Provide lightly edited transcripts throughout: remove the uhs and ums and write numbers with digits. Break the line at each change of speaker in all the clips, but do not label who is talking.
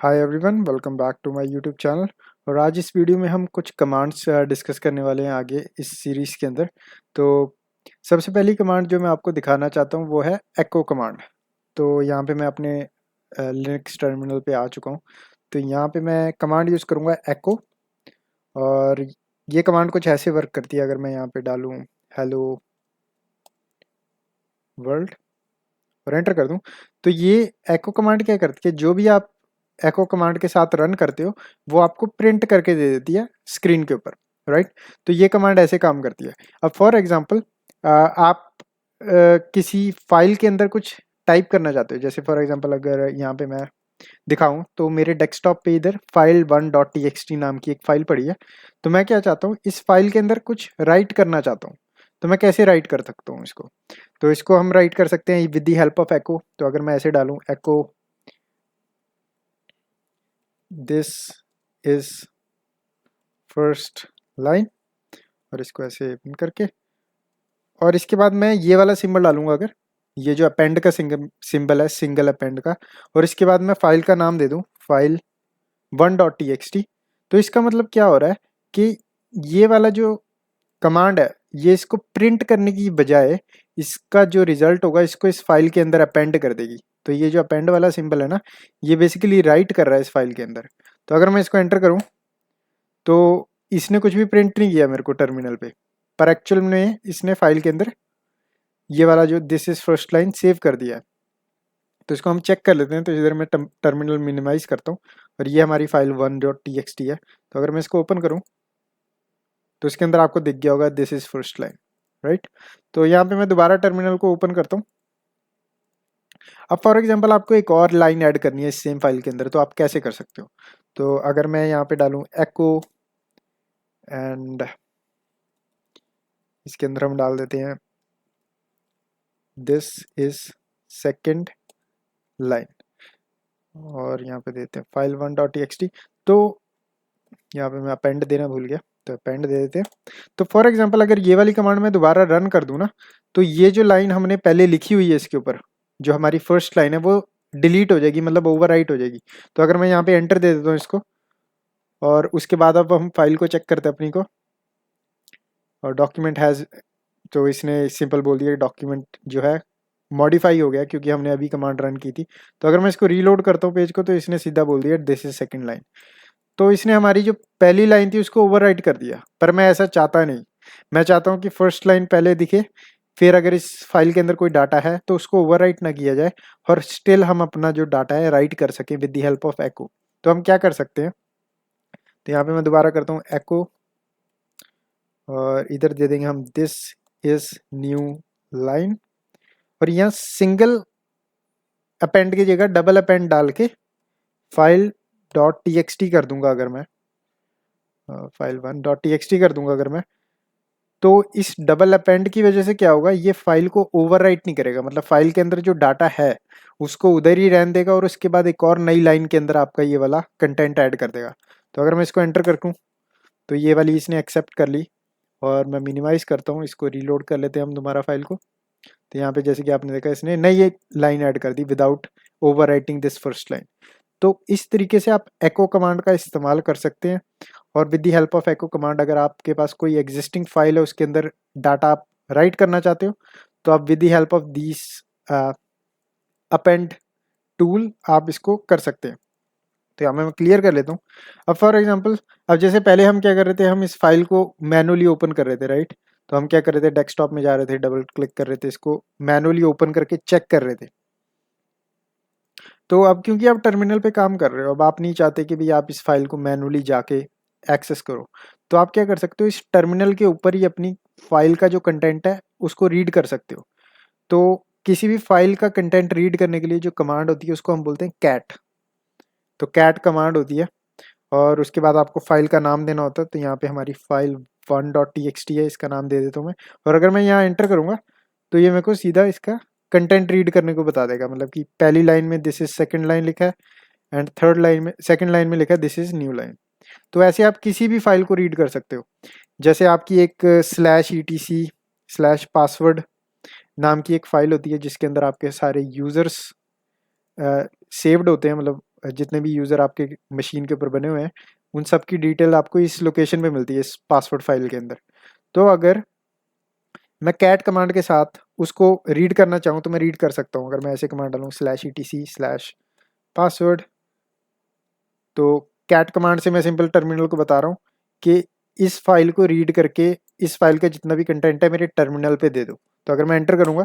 Hi everyone, welcome back to my YouTube channel. और आज इस वीडियो में हम कुछ कमांड्स डिस्कस करने वाले हैं आगे इस सीरीज़ के अंदर। तो सबसे पहली कमांड जो मैं आपको दिखाना चाहता हूँ वो है एको कमांड। तो यहाँ पे मैं अपने लिनक्स टर्मिनल पे आ चुका हूँ। तो यहाँ पे मैं कमांड यूज़ करूँगा एको। और ये कमांड कुछ ऐसे वर्क करती है। अगर मैं यहाँ पे डालूँ हेलो वर्ल्ड और एंटर कर दूं, तो ये एको कमांड क्या करती है, जो भी आप एको कमांड के साथ रन करते हो वो आपको प्रिंट करके दे देती है स्क्रीन के ऊपर। राइट। तो ये कमांड ऐसे काम करती है। अब फॉर एग्जांपल आप किसी फाइल के अंदर कुछ टाइप करना चाहते हो। जैसे फॉर एग्जांपल अगर यहाँ पे मैं दिखाऊं तो मेरे डेस्कटॉप पे इधर फाइल 1.txt नाम की एक फाइल पड़ी है। तो मैं क्या चाहता हूँ, इस फाइल के अंदर कुछ राइट करना चाहता हूँ। तो मैं कैसे राइट कर सकता हूँ इसको? तो इसको हम राइट कर सकते हैं विद दी हेल्प ऑफ एको। तो अगर मैं ऐसे डालूं एको दिस इज फर्स्ट लाइन और इसको ऐसे पिन करके, और इसके बाद मैं ये वाला सिंबल डालूंगा। अगर ये जो अपेंड का सिंबल है, सिंगल अपेंड का, और इसके बाद मैं फाइल का नाम दे दूं फाइल 1.txt। तो इसका मतलब क्या हो रहा है कि ये वाला जो कमांड है ये इसको प्रिंट करने की बजाय इसका जो रिजल्ट होगा इसको इस फाइल के अंदर अपेंड कर देगी। तो ये जो अपेंड वाला सिंबल है ना, ये बेसिकली राइट कर रहा है इस फाइल के अंदर। तो अगर मैं इसको एंटर करूं तो इसने कुछ भी प्रिंट नहीं किया मेरे को टर्मिनल पे, पर एक्चुअल में इसने फाइल के अंदर ये वाला जो this is first line save कर दिया है। तो इसको हम चेक कर लेते हैं। तो इधर मैं टर्मिनल मिनिमाइज करता हूँ और ये हमारी फाइल 1.txt है। तो अगर मैं इसको ओपन करूँ तो इसके अंदर आपको दिख गया होगा this is first line. Right. तो यहाँ पे मैं दोबारा टर्मिनल को ओपन करता हूँ। अब फॉर एग्जांपल आपको एक और लाइन ऐड करनी है इस सेम फाइल के अंदर, तो आप कैसे कर सकते हो? तो अगर मैं यहाँ पे डालूँ एको एंड इसके अंदर हम डाल देते हैं दिस इज सेकेंड लाइन और यहाँ पे देते हैं फाइल 1.txt। तो यहाँ पे मैं अपेंड देना भूल गया, तो अपेंड दे देते हैं। तो फॉर एग्जांपल अगर ये वाली कमांड मैं दोबारा रन कर दूँ ना, तो ये जो लाइन हमने पहले लिखी हुई है इसके ऊपर, जो हमारी फर्स्ट लाइन है, वो डिलीट हो जाएगी, मतलब ओवरराइट हो जाएगी। तो अगर मैं यहाँ पे एंटर दे देता हूँ इसको, और उसके बाद अब हम फाइल को चेक करते हैं अपनी को, और डॉक्यूमेंट हैज़, तो इसने सिंपल बोल दिया डॉक्यूमेंट जो है मॉडिफाई हो गया क्योंकि हमने अभी कमांड रन की थी। तो अगर मैं इसको रीलोड करता हूँ पेज को, तो इसने सीधा बोल दिया दिस इज सेकंड लाइन। तो इसने हमारी जो पहली लाइन थी उसको ओवरराइट कर दिया, पर मैं ऐसा चाहता नहीं। मैं चाहता हूँ कि फर्स्ट लाइन पहले दिखे, फिर अगर इस फाइल के अंदर कोई डाटा है तो उसको ओवरराइट ना किया जाए, और स्टिल हम अपना जो डाटा है राइट कर सकें विद दी हेल्प ऑफ एको। तो हम क्या कर सकते हैं? तो यहाँ पे मैं दोबारा करता हूँ एको, और इधर दे देंगे हम दिस इज न्यू लाइन, और यहाँ सिंगल अपेंड की जगह डबल अपेंड डाल के file dot T x T कर दूंगा। अगर मैं फाइल 1.txt कर दूंगा अगर मैं, तो इस डबल अपेंड की वजह से क्या होगा, ये फाइल को ओवरराइट नहीं करेगा। मतलब फाइल के अंदर जो डाटा है उसको उधर ही रहने देगा, और उसके बाद एक और नई लाइन के अंदर आपका ये वाला कंटेंट ऐड कर देगा। तो अगर मैं इसको एंटर कर दूँ तो ये वाली इसने एक्सेप्ट कर ली, और मैं मिनिमाइज करता हूँ, इसको रीलोड कर लेते हैं हम दोबारा फाइल को। तो यहाँ पे जैसे कि आपने देखा इसने नई लाइन ऐड कर दी without overwriting this first line. तो इस तरीके से आप एको कमांड का इस्तेमाल कर सकते हैं। और with the help of echo command, अगर आपके पास कोई एग्जिस्टिंग फाइल है उसके अंदर डाटा आप राइट करना चाहते हो, तो आप with the help of this append tool आप इसको कर सकते हैं। तो यहाँ मैं क्लियर कर लेता हूँ। अब फॉर एग्जांपल, अब जैसे पहले हम क्या कर रहे थे, हम इस फाइल को मैनुअली ओपन कर रहे थे। राइट। तो हम क्या कर रहे थे, डेस्कटॉप में जा रहे थे, डबल क्लिक कर रहे थे, इसको मैनुअली ओपन करके चेक कर रहे थे। तो अब क्योंकि आप टर्मिनल पे काम कर रहे हो, अब आप नहीं चाहते कि भाई आप इस फाइल को मैनुअली जाके एक्सेस करो, तो आप क्या कर सकते हो, इस टर्मिनल के ऊपर ही अपनी फाइल का जो कंटेंट है उसको रीड कर सकते हो। तो किसी भी फाइल का कंटेंट रीड करने के लिए जो कमांड होती है उसको हम बोलते हैं कैट। तो कैट कमांड होती है, और उसके बाद आपको फाइल का नाम देना होता है। तो यहाँ पे हमारी फाइल 1.txt है, इसका नाम दे देता हूँ मैं। और अगर मैं यहाँ एंटर करूँगा तो ये मेरे को सीधा इसका कंटेंट रीड करने को बता देगा। मतलब कि पहली लाइन में दिस इज सेकंड लाइन लिखा है, एंड थर्ड लाइन में, सेकंड लाइन में लिखा है दिस इज न्यू लाइन। तो ऐसे आप किसी भी फाइल को रीड कर सकते हो। जैसे आपकी एक /etc/password नाम की एक फाइल होती है जिसके अंदर आपके सारे यूजर्स सेव्ड होते हैं, मतलब जितने भी यूज़र आपके मशीन के ऊपर बने हुए हैं उन सब की डिटेल आपको इस लोकेशन पे मिलती है, इस पासवर्ड फाइल के अंदर। तो अगर मैं कैट कमांड के साथ उसको रीड करना चाहूँ तो मैं रीड कर सकता हूँ। अगर मैं ऐसे कमांड डालूँ /etc/password, तो कैट कमांड से मैं सिंपल टर्मिनल को बता रहा हूँ कि इस फाइल को रीड करके इस फाइल का जितना भी कंटेंट है मेरे टर्मिनल पे दे दो। तो अगर मैं एंटर करूँगा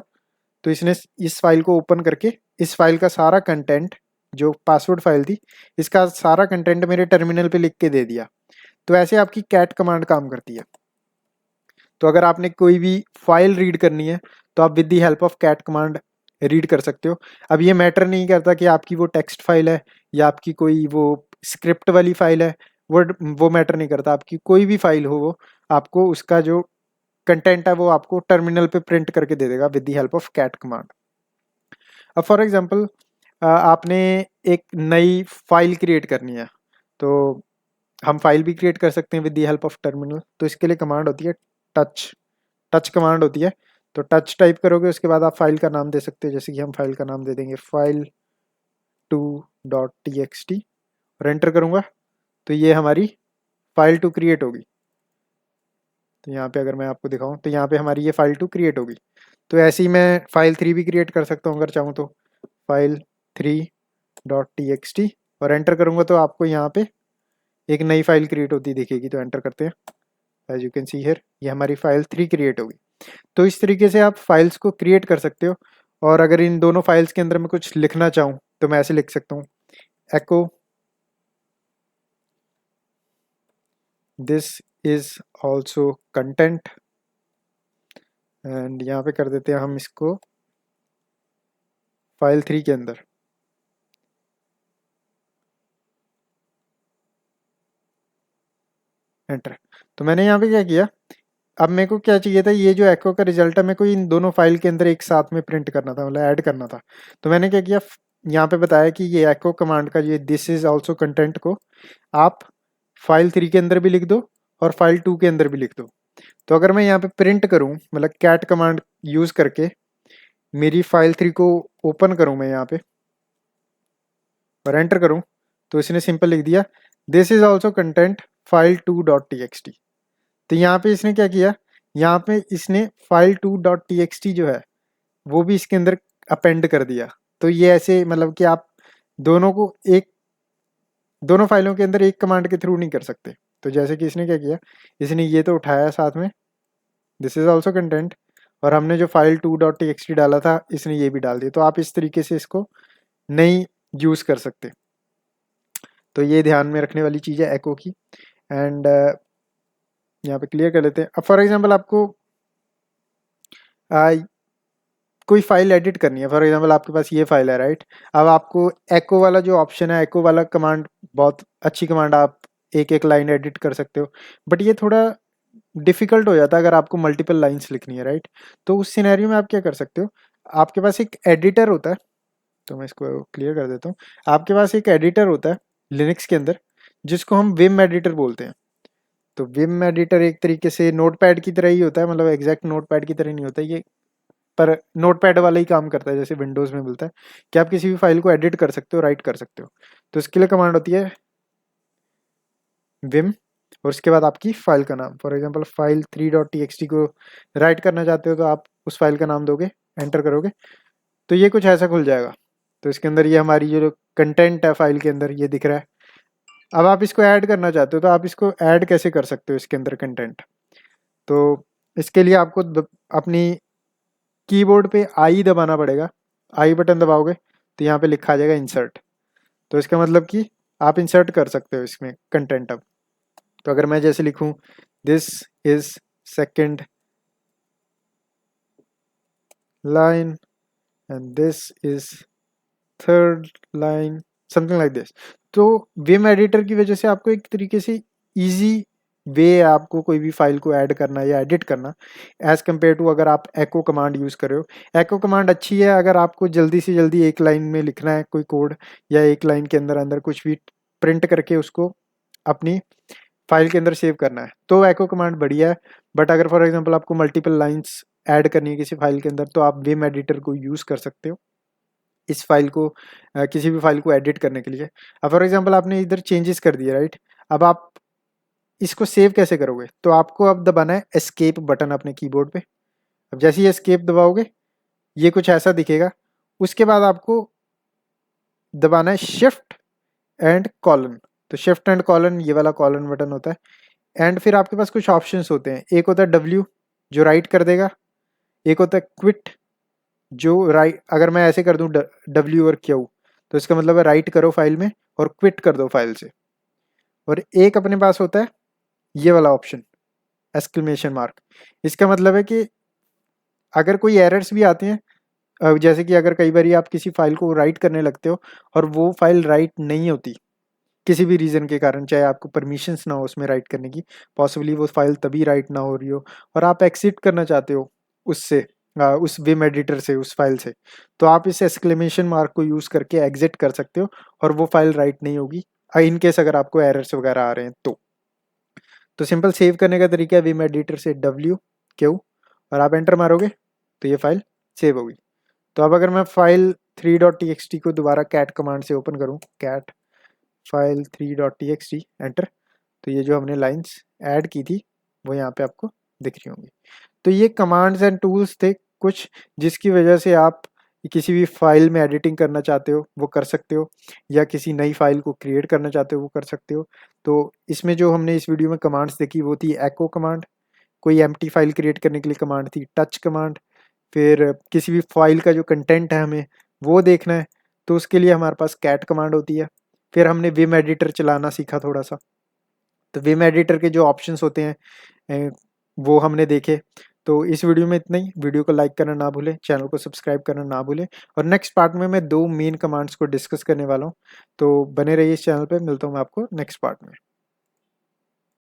तो इसने इस फाइल को ओपन करके इस फाइल का सारा कंटेंट, जो पासवर्ड फाइल थी, इसका सारा कंटेंट मेरे टर्मिनल पे लिख के दे दिया। तो ऐसे आपकी कैट कमांड काम करती है। तो अगर आपने कोई भी फाइल रीड करनी है तो आप with the help of cat command read कर सकते हो। अब ये मैटर नहीं करता कि आपकी वो टेक्स्ट फाइल है या आपकी कोई वो स्क्रिप्ट वाली फाइल है, वो मैटर नहीं करता। आपकी कोई भी फाइल हो वो आपको उसका जो कंटेंट है वो आपको टर्मिनल पे प्रिंट करके दे देगा with the help of cat command. अब फॉर एग्जांपल आपने एक नई फाइल क्रिएट करनी है, तो हम फाइल भी क्रिएट कर सकते हैं with the help of terminal. तो इसके लिए कमांड होती है टच कमांड होती है। तो टच टाइप करोगे, उसके बाद आप फाइल का नाम दे सकते हो। जैसे कि हम फाइल का नाम दे देंगे file2.txt और एंटर करूँगा तो ये हमारी file2 क्रिएट होगी। तो यहाँ पे अगर मैं आपको दिखाऊँ तो यहाँ पे हमारी ये file2 क्रिएट होगी। तो ऐसे ही मैं file3 भी क्रिएट कर सकता हूँ अगर चाहूँ तो, file3.txt और एंटर करूँगा तो आपको यहाँ पे एक नई फाइल क्रिएट होती दिखेगी। तो एंटर करते हैं, as you can see here ये हमारी file3 क्रिएट होगी। तो इस तरीके से आप फाइल्स को क्रिएट कर सकते हो। और अगर इन दोनों फाइल्स के अंदर मैं कुछ लिखना चाहूँ तो मैं ऐसे लिख सकता हूँ, echo this is also content, and यहाँ पे कर देते हैं हम इसको file3 के अंदर। एंटर। तो मैंने यहाँ पे क्या किया, अब मेरे को क्या चाहिए था, ये जो echo का रिजल्ट है मेरे को इन दोनों फाइल के अंदर एक साथ में प्रिंट करना था, मतलब ऐड करना था। तो मैंने क्या किया, यहाँ पे बताया कि ये echo कमांड का ये दिस इज ऑल्सो कंटेंट को आप file3 के अंदर भी लिख दो और file2 के अंदर भी लिख दो। तो अगर मैं यहाँ पे प्रिंट करूँ, मतलब कैट कमांड यूज करके मेरी file3 को ओपन करूँ मैं यहाँ पे और एंटर करूँ, तो इसने सिंपल लिख दिया this is also content file2.txt। तो यहाँ पे इसने क्या किया, यहाँ पे इसने file2.txt जो है वो भी इसके अंदर अपेंड कर दिया। तो ये ऐसे मतलब कि आप दोनों को दोनों फाइलों के अंदर एक कमांड के थ्रू नहीं कर सकते। तो जैसे कि इसने क्या किया, इसने ये तो उठाया साथ में दिस इज ऑल्सो कंटेंट, और हमने जो file2.txt डाला था इसने ये भी डाल दिया। तो आप इस तरीके से इसको नहीं यूज कर सकते। तो ये ध्यान में रखने वाली चीज़ है एको की। एंड यहाँ पे क्लियर कर लेते हैं। अब फॉर एग्जांपल आपको कोई फाइल एडिट करनी है, फॉर एग्जांपल आपके पास ये फाइल है राइट। अब आपको एको वाला जो ऑप्शन है, एको वाला कमांड बहुत अच्छी कमांड, आप एक एक लाइन एडिट कर सकते हो, बट ये थोड़ा डिफिकल्ट हो जाता है अगर आपको मल्टीपल लाइंस लिखनी है राइट। तो उस सिनेरियो में आप क्या कर सकते हो, आपके पास एक एडिटर होता है। तो मैं इसको क्लियर कर देता हूँ। आपके पास एक एडिटर होता है लिनक्स के अंदर जिसको हम विम एडिटर बोलते हैं। तो विम एडिटर एक तरीके से नोटपैड की तरह ही होता है, मतलब एग्जैक्ट नोटपैड की तरह नहीं होता ये, पर नोटपैड वाला ही काम करता है जैसे विंडोज में मिलता है कि आप किसी भी फाइल को एडिट कर सकते हो, राइट कर सकते हो। तो इसके लिए कमांड होती है विम और उसके बाद आपकी फाइल का नाम। फॉर एग्जांपल file3.txt को राइट करना चाहते हो तो आप उस फाइल का नाम दोगे, एंटर करोगे तो ये कुछ ऐसा खुल जाएगा। तो इसके अंदर ये हमारी जो कंटेंट है फाइल के अंदर ये दिख रहा है। अब आप इसको ऐड करना चाहते हो तो आप इसको ऐड कैसे कर सकते हो इसके अंदर कंटेंट। तो इसके लिए आपको अपनी कीबोर्ड पे आई दबाना पड़ेगा। आई बटन दबाओगे तो यहाँ पे लिखा आ जाएगा इंसर्ट। तो इसका मतलब कि आप इंसर्ट कर सकते हो इसमें कंटेंट। अब तो अगर मैं जैसे लिखूं this is second line and this is third line, something like this. तो विम एडिटर की वजह से आपको एक तरीके से इजी वे है आपको कोई भी फाइल को ऐड करना या एडिट करना, एज कम्पेयर टू अगर आप एको कमांड यूज़ कर रहे हो। एको कमांड अच्छी है अगर आपको जल्दी से जल्दी एक लाइन में लिखना है कोई कोड, या एक लाइन के अंदर अंदर कुछ भी प्रिंट करके उसको अपनी फाइल के अंदर सेव करना है, तो एको कमांड बढ़िया है। बट अगर फॉर एग्जांपल आपको मल्टीपल लाइंस ऐड करनी है किसी फाइल के अंदर तो आप विम एडिटर को यूज़ कर सकते हो। इस फाइल को किसी भी फाइल को एडिट करने के लिए। अब फॉर एग्जांपल आपने इधर चेंजेस कर दिए, राइट। अब आप इसको सेव कैसे करोगे? तो आपको अब दबाना है एस्केप बटन अपने कीबोर्ड पे। अब जैसे ही एस्केप दबाओगे ये कुछ ऐसा दिखेगा। उसके बाद आपको दबाना है शिफ्ट एंड कॉलन। तो शिफ्ट एंड कॉलन, ये वाला कॉलन बटन होता है। एंड फिर आपके पास कुछ ऑप्शंस होते हैं। एक होता है डब्ल्यू जो राइट कर देगा, एक होता है क्विट जो राइट, अगर मैं ऐसे कर दूं डब्ल्यू और क्यू तो इसका मतलब है राइट करो फाइल में और क्विट कर दो फाइल से। और एक अपने पास होता है ये वाला ऑप्शन एक्सक्लेमेशन मार्क। इसका मतलब है कि अगर कोई एरर्स भी आते हैं, जैसे कि अगर कई बार आप किसी फाइल को राइट करने लगते हो और वो फाइल राइट नहीं होती किसी भी रीज़न के कारण, चाहे आपको परमिशंस ना हो उसमें राइट करने की, पॉसिबली वो फाइल तभी राइट ना हो रही हो और आप एक्सिट करना चाहते हो उससे, उस विम एडिटर से, उस फाइल से, तो आप इस एक्सक्लेमेशन मार्क को यूज़ करके एग्जिट कर सकते हो और वो फाइल राइट नहीं होगी इन केस अगर आपको एरर्स वगैरह आ रहे हैं तो सिंपल सेव करने का तरीका है विम एडिटर से डब्ल्यू क्यू और आप एंटर मारोगे तो ये फाइल सेव होगी। तो अब अगर मैं फाइल 3.txt को दोबारा कैट कमांड से ओपन करूँ, कैट फाइल 3.txt एंटर, तो ये जो हमने लाइंस ऐड की थी वो यहाँ पे आपको दिख रही होंगी। तो ये कमांड्स एंड टूल्स थे कुछ जिसकी वजह से आप किसी भी फाइल में एडिटिंग करना चाहते हो वो कर सकते हो, या किसी नई फाइल को क्रिएट करना चाहते हो वो कर सकते हो। तो इसमें जो हमने इस वीडियो में कमांड्स देखी वो थी एको कमांड, कोई एम्प्टी फाइल क्रिएट करने के लिए कमांड थी टच कमांड, फिर किसी भी फाइल का जो कंटेंट है हमें वो देखना है तो उसके लिए हमारे पास कैट कमांड होती है। फिर हमने विम एडिटर चलाना सीखा थोड़ा सा, तो विम एडिटर के जो ऑप्शंस होते हैं वो हमने देखे। तो इस वीडियो में इतना ही। वीडियो को लाइक करना ना भूलें, चैनल को सब्सक्राइब करना ना भूलें, और नेक्स्ट पार्ट में मैं 2 मेन कमांड्स को डिस्कस करने वाला हूँ। तो बने रहिए इस चैनल पे, मिलता हूँ मैं आपको नेक्स्ट पार्ट में।